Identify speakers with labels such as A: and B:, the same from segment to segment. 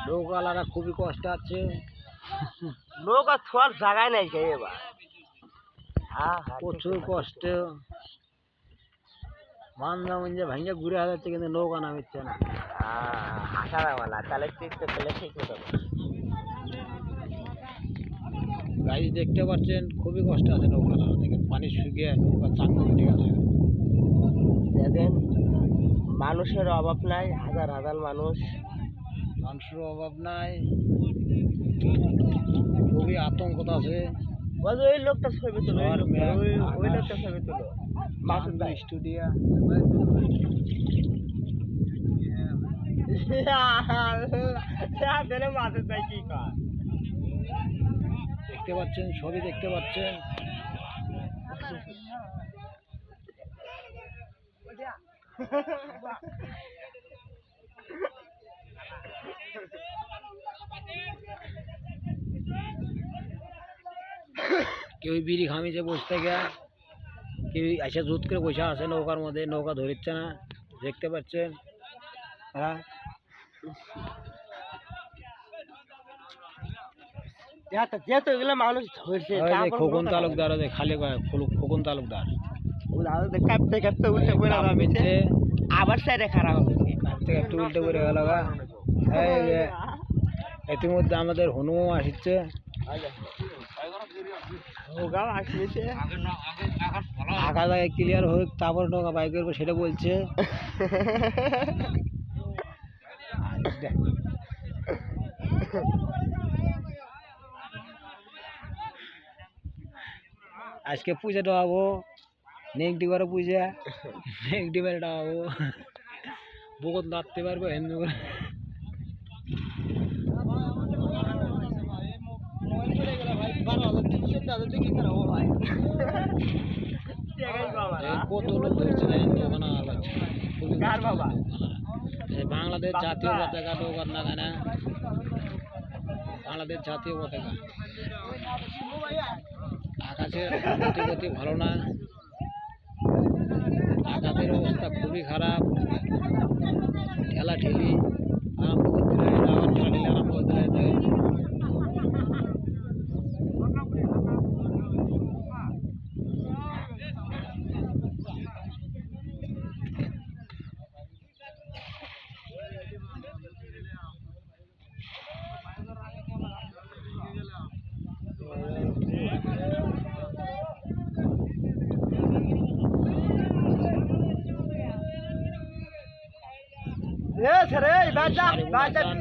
A: নৌকাওয়ালারা খুবই কষ্ট আছে,
B: নৌকা ছোঁয়ার জায়গায় নাই কে এবার।
A: প্রচুর কষ্ট, মাঞ্জা মঞ্জা ভাঙ্গে ঘুরে যাচ্ছে কিন্তু নৌকা নামিচ্ছে না।
B: হাসারাওয়ালা তাহলে ঠিক মতো
A: গাড়ি দেখতে পাচ্ছেন খুবই কষ্ট আছে নৌকাওয়ালারা, দেখেন পানি শুকিয়ে নৌকা চাঙ্গা উঠে গেছে।
B: দেখেন মানুষের অভাব নাই, হাজার হাজার
A: মানুষের অভাব নাই, খুবই আতঙ্ক আছে।
B: ওই লোকটা ছবি তুলো, ওই লোকটা ছবি তুলো। মাসুদ ভাই
A: স্টুডিও
B: মাসুদ ভাই কি কর
A: দেখতে পাচ্ছেন, সবই দেখতে পাচ্ছেন। কেউ বিড়ি খামিছে বসে থেকে, কেউ এসে জুত করে বসে আছে নৌকার মধ্যে, নৌকা ধরিচ্ছে না, দেখতে পাচ্ছেন। হ্যাঁ
B: যেহেতু এগুলো মানুষ ধরছে,
A: খোকন তালুকদার খালি খোকন তালুকদার
B: কাঁপতে কাঁপতে উঠে পড়ে নামিছে, আবার সাইডে খারাপ হচ্ছে,
A: কাঁপতে কাঁপতে উল্টে পড়ে গেল। ইতিমধ্যে আমাদের হনুও আসছে, আঁকা জায়গায় ক্লিয়ার হোক, তারপর নৌকা বাইক করবো সেটা বলছে। আজকে পূজা দেওয়াবো, নেগটিভারে পূজা, নেগটিভারে দেওয়াবো, বহুত নাড়তে পারবো হিন্দু করে। কত লোক ধরছে বাংলাদেশ জাতীয় পতাকা নৌকার না কেনা, বাংলাদেশ জাতীয় পতাকা। আকাশের গতি ভালো না, আকাশের অবস্থা খুবই খারাপ, ঠেলা ঠেলি আরম্ভ করতে লাগে, আবার ঠেলা ঠেলি আরম্ভ করতে লাগে।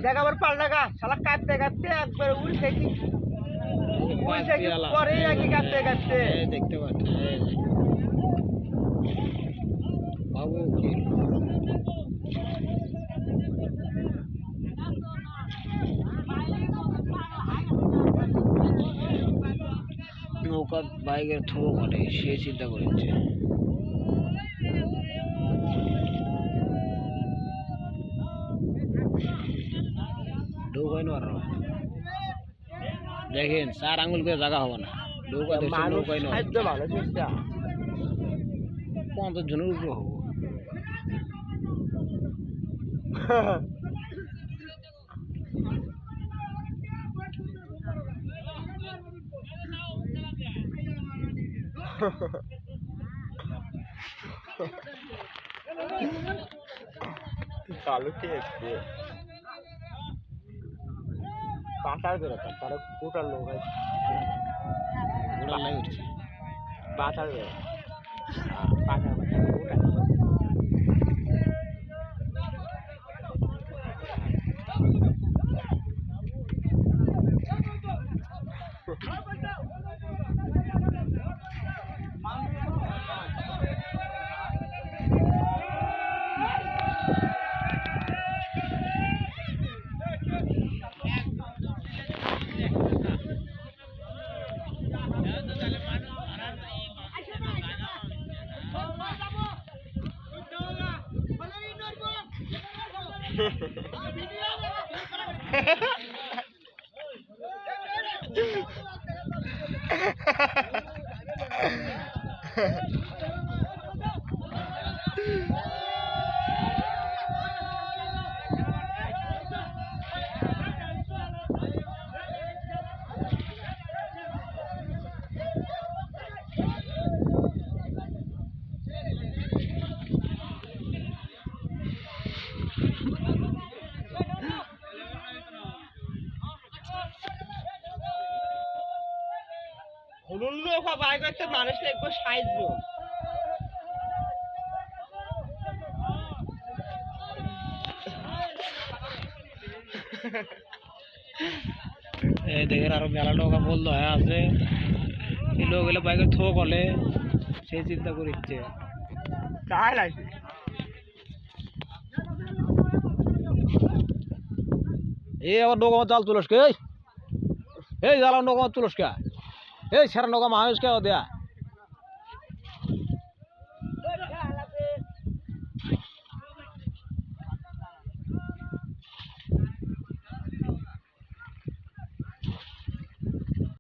B: দেখাবার পাল্টা গা শালা কাঁপতে কাঁপতে একবার উল্টে কি পরে নাকি কাঁপতে কাঁপতে
A: দেখতে পাচ্ছি বাবু। নৌকা বাইকের থ্রো করে সে চিন্তা করেছে। দেখেন 4 আঙ্গুল করে জায়গা হবে না, নৌকা দেখছে নৌকায় নয় 50 জনের উপরে হবো।
B: চালু খেয়েছে পাটার বেরোতাম, তারা কোটার লোক আছে পাটার বেরো পাটার কোটা হলুদ নৌকা বাই করতে মানুষ লাগবে 60 জন।
A: এই দেখেন আরো মেলা নৌকা বললো হ্যাঁ আছে, এই লোক এলে বাইকের থো করলে সেই চিন্তা করিচ্ছে।
B: তাই লাগে
A: এই আবার নৌকা জাল তুলস কে, এই জাল নৌকা তুলস কে, এই সেরা নৌকা মানুষ কে দেয়া।